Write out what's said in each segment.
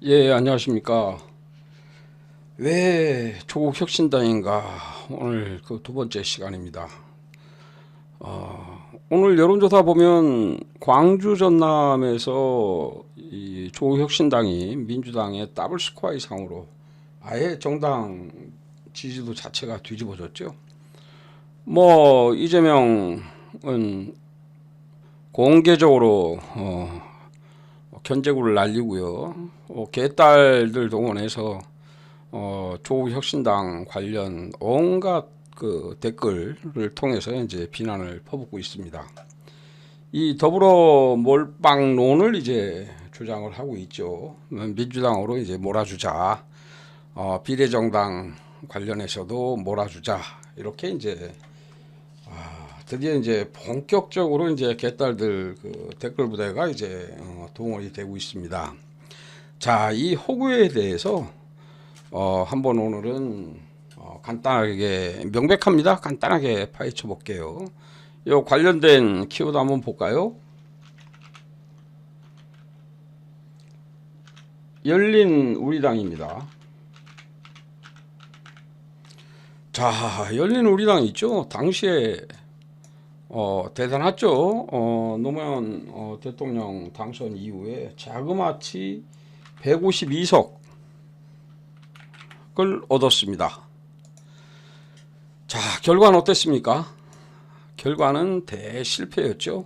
예, 안녕하십니까. 왜 조국 혁신당인가? 오늘 그 두 번째 시간입니다. 오늘 여론조사 보면 광주 전남에서 이 조국 혁신당이 민주당의 더블 스코어 이상으로 아예 정당 지지도 자체가 뒤집어졌죠. 뭐 이재명은 공개적으로 견제구를 날리고요. 개딸들 동원해서 조국 혁신당 관련 온갖 그 댓글을 통해서 이제 비난을 퍼붓고 있습니다. 이 더불어 몰빵론을 이제 주장을 하고 있죠. 민주당으로 이제 몰아주자, 비례정당 관련해서도 몰아주자 이렇게 이제 드디어 이제 본격적으로 이제 개딸들 그 댓글 부대가 이제 동원이 되고 있습니다. 자, 이 호구에 대해서 한번 오늘은 간단하게 명백합니다. 간단하게 파헤쳐 볼게요. 요 관련된 키워드 한번 볼까요? 열린 우리당입니다. 자, 열린 우리당 있죠. 당시에 대단했죠. 노무현 대통령 당선 이후에 자그마치 152석을 얻었습니다. 자, 결과는 어땠습니까? 결과는 대실패였죠.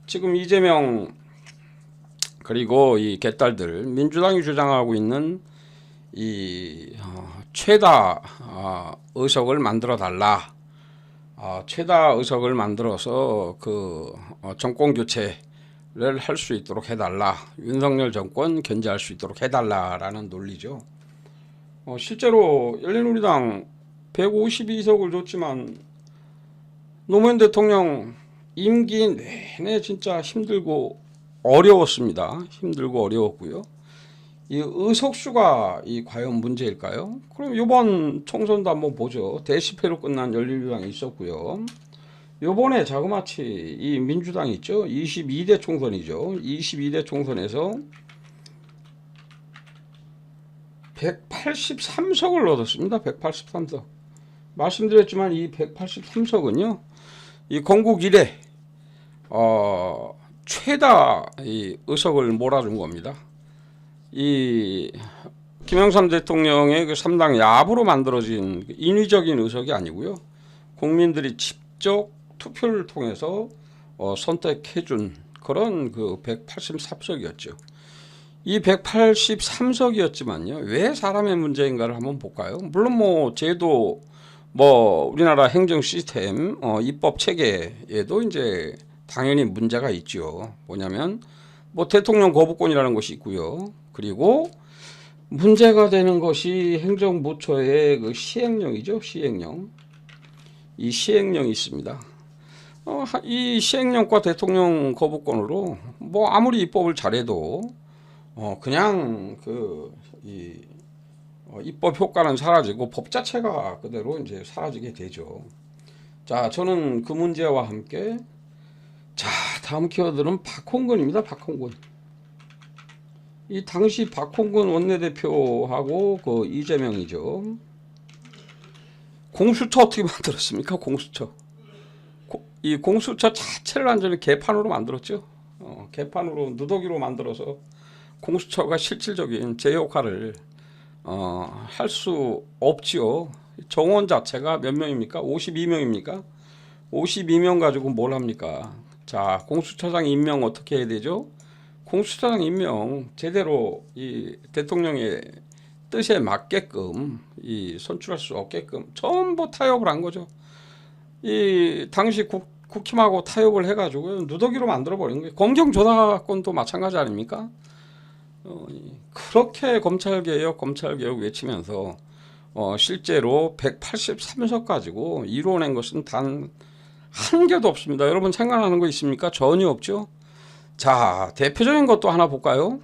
지금 이재명 그리고 이 개딸들 민주당이 주장하고 있는 이 최다 의석을 만들어 달라. 최다 의석을 만들어서 그 정권 교체를 할 수 있도록 해달라. 윤석열 정권 견제할 수 있도록 해달라라는 논리죠. 실제로 열린우리당 152석을 줬지만 노무현 대통령 임기 내내 진짜 힘들고 어려웠습니다. 힘들고 어려웠고요. 이 의석수가 과연 문제일까요? 그럼 이번 총선도 한번 보죠. 대실패로 끝난 열린우리당이 있었고요. 요번에 자그마치 이 민주당이 있죠. 22대 총선이죠. 22대 총선에서 183석을 얻었습니다. 183석. 말씀드렸지만 이 183석은요. 이 건국 이래 최다 이 의석을 몰아준 겁니다. 이 김영삼 대통령의 그 3당 야부로 만들어진 인위적인 의석이 아니고요. 국민들이 직접 투표를 통해서 선택해준 그런 그 183석이었죠. 이 183석이었지만요. 왜 사람의 문제인가를 한번 볼까요? 물론 뭐 제도 우리나라 행정 시스템 입법 체계에도 이제 당연히 문제가 있죠. 뭐냐면 대통령 거부권이라는 것이 있고요. 그리고 문제가 되는 것이 행정부처의 그 시행령이죠. 시행령. 이 시행령이 있습니다. 이 시행령과 대통령 거부권으로 아무리 입법을 잘해도 그냥 입법 효과는 사라지고 법 자체가 그대로 이제 사라지게 되죠. 자, 저는 그 문제와 함께 자, 다음 키워드는 박홍근입니다. 박홍근. 이 당시 박홍근 원내대표하고 그 이재명이죠. 공수처 어떻게 만들었습니까? 공수처. 이 공수처 자체를 완전히 개판으로 만들었죠. 개판으로 누더기로 만들어서 공수처가 실질적인 제 역할을 할 수 없지요. 정원 자체가 몇 명입니까? 52명입니까? 52명 가지고 뭘 합니까? 자, 공수처장 임명 어떻게 해야 되죠? 공수처장 임명 제대로 이 대통령의 뜻에 맞게끔 선출할 수 없게끔 전부 타협을 한 거죠. 이 당시 국힘하고 타협을 해가지고 누더기로 만들어 버린 거예요. 검경 조사건도 마찬가지 아닙니까? 그렇게 검찰개혁 외치면서 실제로 183석 가지고 이루어낸 것은 단 한 개도 없습니다. 여러분 생각나는 거 있습니까? 전혀 없죠. 자, 대표적인 것도 하나 볼까요?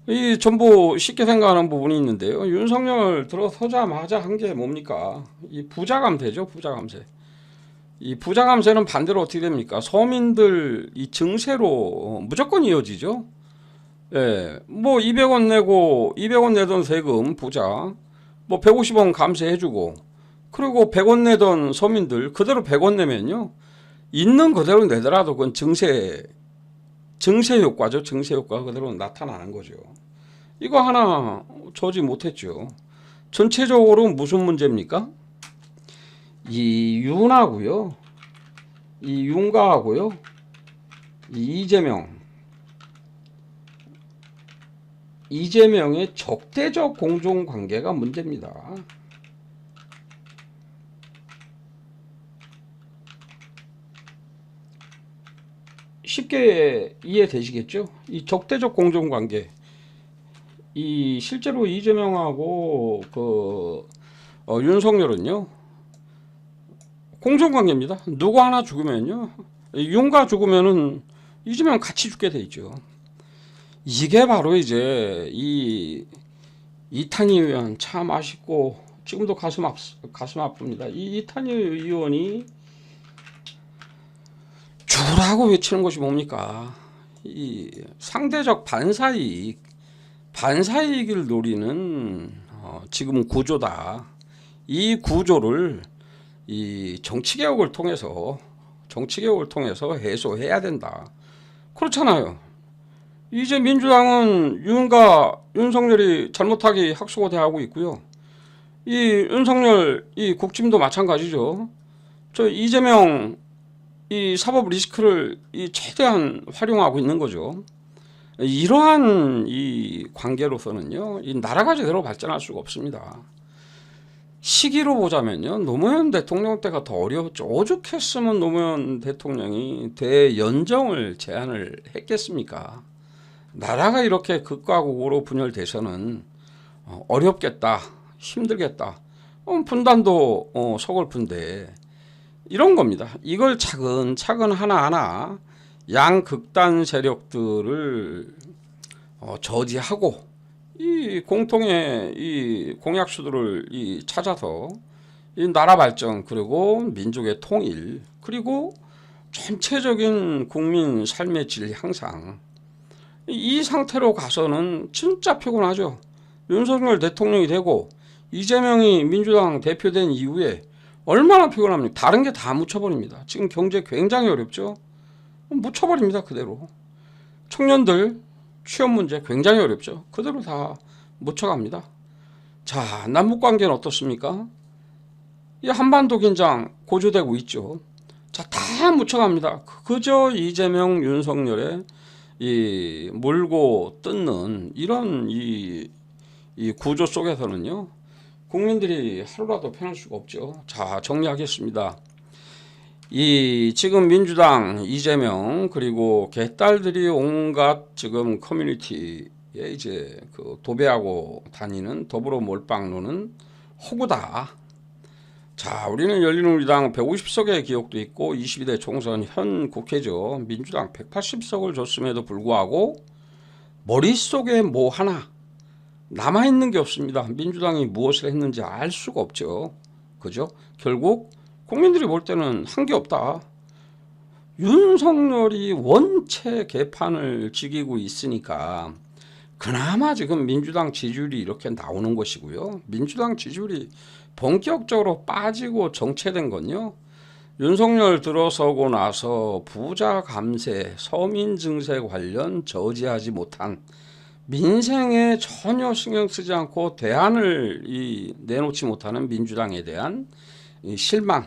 이 전부 쉽게 생각하는 부분이 있는데요. 윤석열 들어서자마자 한 게 뭡니까? 이 부자 감세죠. 부자 감세. 이 부자 감세는 반대로 어떻게 됩니까? 서민들 이 증세로 무조건 이어지죠. 예, 뭐 200원 내고 200원 내던 세금 부자 뭐 150원 감세해주고 그리고 100원 내던 서민들 그대로 100원 내면요 있는 그대로 내더라도 그건 증세 효과죠. 증세 효과가 그대로 나타나는 거죠. 이거 하나 저지 못했죠. 전체적으로 무슨 문제입니까? 이 윤하고요, 이 윤가하고요, 이 이재명의 적대적 공존관계가 문제입니다. 쉽게 이해되시겠죠? 이 적대적 공존관계, 이 실제로 이재명하고 윤석열은요 공존관계입니다. 누구 하나 죽으면요, 윤가 죽으면은 이재명 같이 죽게 돼 있죠. 이게 바로 이제 이 이탄희 의원 참 아쉽고 지금도 가슴 아픕니다. 이 이탄희 의원이 주라고 외치는 것이 뭡니까? 이 상대적 반사이익을 노리는 지금 구조다. 이 구조를 이 정치개혁을 통해서 해소해야 된다. 그렇잖아요. 이제 민주당은 윤석열이 잘못하기 학수고대하고 있고요. 이 윤석열 이 국짐도 마찬가지죠. 저 이재명 이 사법 리스크를 이 최대한 활용하고 있는 거죠. 이러한 이 관계로서는요, 이 나라가 제대로 발전할 수가 없습니다. 시기로 보자면요, 노무현 대통령 때가 더 어려웠죠. 오죽했으면 노무현 대통령이 대연정을 제안을 했겠습니까? 나라가 이렇게 극과 극으로 분열돼서는 어렵겠다, 힘들겠다. 분단도 서글픈데 이런 겁니다. 이걸 차근차근 하나하나 양극단 세력들을 저지하고 이 공통의 이 공약수들을 찾아서 이 나라 발전 그리고 민족의 통일 그리고 전체적인 국민 삶의 질 향상 이 상태로 가서는 진짜 피곤하죠. 윤석열 대통령이 되고 이재명이 민주당 대표된 이후에 얼마나 피곤합니까? 다른 게 다 묻혀버립니다. 지금 경제 굉장히 어렵죠. 묻혀버립니다. 그대로. 청년들 취업 문제 굉장히 어렵죠. 그대로 다 묻혀갑니다. 자, 남북관계는 어떻습니까? 이 한반도 긴장 고조되고 있죠. 자, 다 묻혀갑니다. 그저 이재명, 윤석열의 이 물고 뜯는 이런 이 구조 속에서는요. 국민들이 하루라도 편할 수가 없죠. 자, 정리하겠습니다. 이 지금 민주당 이재명 그리고 개딸들이 온갖 지금 커뮤니티에 이제 도배하고 다니는 더불어 몰빵로는 호구다. 자, 우리는 열린우리당 150석의 기억도 있고 22대 총선 현 국회죠. 민주당 180석을 줬음에도 불구하고 머릿속에 뭐 하나 남아있는 게 없습니다. 민주당이 무엇을 했는지 알 수가 없죠. 그죠? 결국 국민들이 볼 때는 한 게 없다. 윤석열이 원체 개판을 지키고 있으니까 그나마 지금 민주당 지지율이 이렇게 나오는 것이고요. 민주당 지지율이 본격적으로 빠지고 정체된 건요. 윤석열 들어서고 나서 부자 감세, 서민 증세 관련 저지하지 못한 민생에 전혀 신경 쓰지 않고 대안을 내놓지 못하는 민주당에 대한 실망에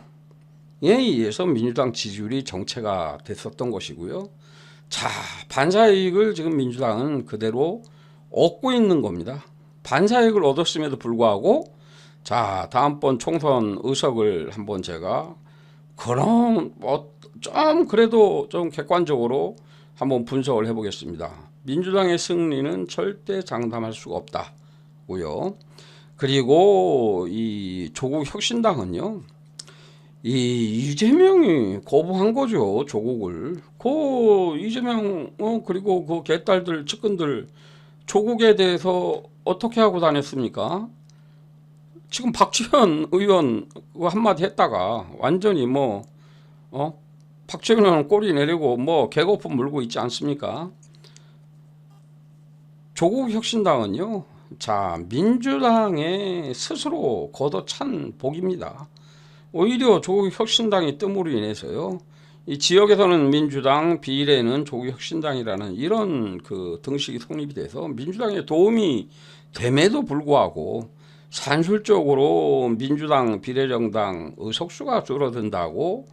의해서 민주당 지지율이 정체가 됐었던 것이고요. 자, 반사이익을 지금 민주당은 그대로 얻고 있는 겁니다. 반사이익을 얻었음에도 불구하고 자, 다음번 총선 의석을 한번 제가 그럼 좀 그래도 좀 객관적으로 한번 분석을 해보겠습니다. 민주당의 승리는 절대 장담할 수가 없다고요. 그리고 이 조국 혁신당은요, 이 이재명이 거부한 거죠. 조국을. 이재명 그리고 그 개딸들 측근들 조국에 대해서 어떻게 하고 다녔습니까? 지금 박지원 의원 한마디 했다가 완전히 박지원 의원 꼬리 내리고 개거품 물고 있지 않습니까? 조국 혁신당은요, 자, 민주당의 스스로 걷어찬 복입니다. 오히려 조국 혁신당의 뜸으로 인해서요, 이 지역에서는 민주당, 비례는 조국 혁신당이라는 이런 그 등식이 성립이 돼서 민주당에 도움이 됨에도 불구하고 산술적으로 민주당, 비례정당 의석수가 줄어든다고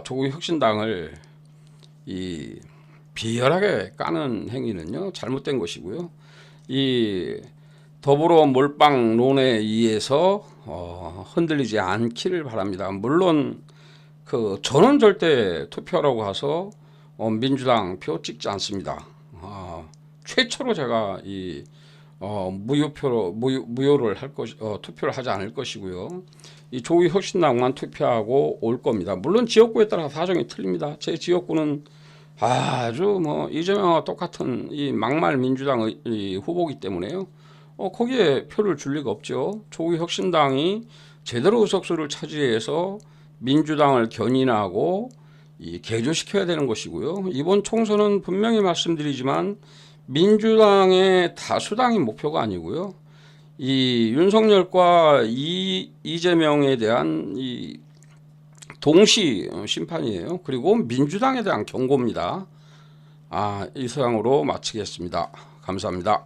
조국 혁신당을 이 비열하게 까는 행위는요, 잘못된 것이고요. 이 더불어 몰빵론에 의해서 흔들리지 않기를 바랍니다. 물론 그 저는 절대 투표라고 해서 민주당 표 찍지 않습니다. 최초로 제가 이 무효를 할 것, 투표를 하지 않을 것이고요. 이 조국 혁신당만 투표하고 올 겁니다. 물론 지역구에 따라 사정이 틀립니다. 제 지역구는 아주 뭐 이재명과 똑같은 이 막말 민주당 의 후보이기 때문에요. 거기에 표를 줄 리가 없죠. 조국 혁신당이 제대로 의석수를 차지해서 민주당을 견인하고 개조시켜야 되는 것이고요. 이번 총선은 분명히 말씀드리지만 민주당의 다수당이 목표가 아니고요. 이 윤석열과 이재명에 대한 이 동시 심판이에요. 그리고 민주당에 대한 경고입니다. 이상으로 마치겠습니다. 감사합니다.